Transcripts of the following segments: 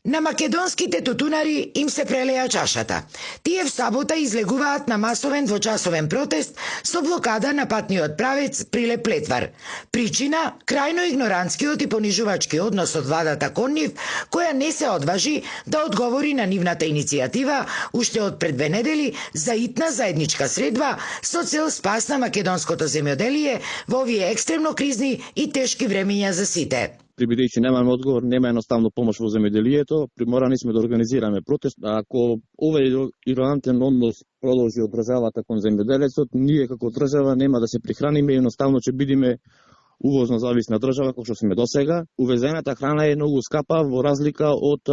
На македонските тутунари им се прелеа чашата. Тие в сабота излегуваат на масовен двочасовен протест со блокада на патниот правец Прилеп Летвар. Причина – крајно игнорантскиот и понижувачки однос од владата кон нив, која не се одважи да одговори на нивната иницијатива уште од пред 2 недели за итна заедничка средба со цел спас на македонското земјоделие во овие екстремно кризни и тешки времиња за сите. Бидејќи немаме одговор, нема едноставно помош во земјоделието, приморани сме да организираме протест. Ако овој игнорантен однос продолжи од државата кон земјоделецот, ние како држава нема да се прихраниме и едноставно ќе бидеме увозно зависна држава, како што сме досега. Увезената храна е многу скапа во разлика од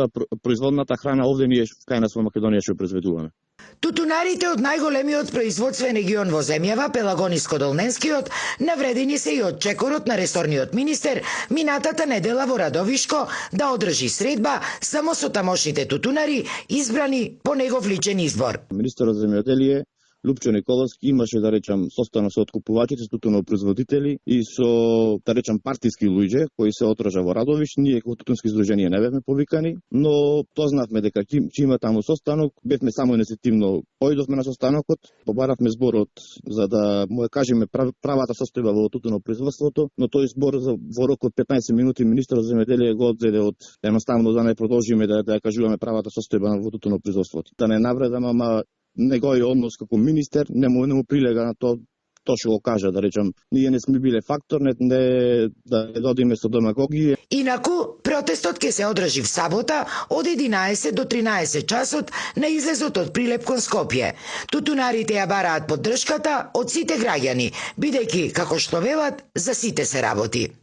производната храна овде ние кај нас во Македонија што произведуваме. Тутунарите од најголемиот производствен регион во земјава, Пелагониско-Долненскиот, навредени се и од чекорот на ресорниот министер минатата недела во Радовишко да одржи средба само со тамошните тутунари избрани по негов личен избор. Министерот за земјоделие Лупчо Николовски имаше, да речам, состанок со откупувачите, тутунопроизводители и со, да речам, партиски луѓе кои се отржа во Радовиш. Ние како тутунски издружение не бевме повикани, но дознавме дека ќе има таму состанок. Бевме само иницијативно појдовме на состанокот, побаравме зборот за да му кажеме правата состојба во тутунопроизводството, но тој збор во рок од 15 минути министерот за земјоделие го одзеде од едноставно да не продолжиме да кажуваме правата состојба во тутунопроизводството. Да не навредам, ама неговиот однос како министер не му прилега на тоа што го кажа, да речам. Ние не сме биле фактор, не да додиме со демагогија. Инаку, протестот ќе се одржи в сабота од 11 до 13 часот на излезот од Прилеп кон Скопје. Тутунарите ја бараат поддршката од сите граѓани, бидејќи, како што велат, за сите се работи.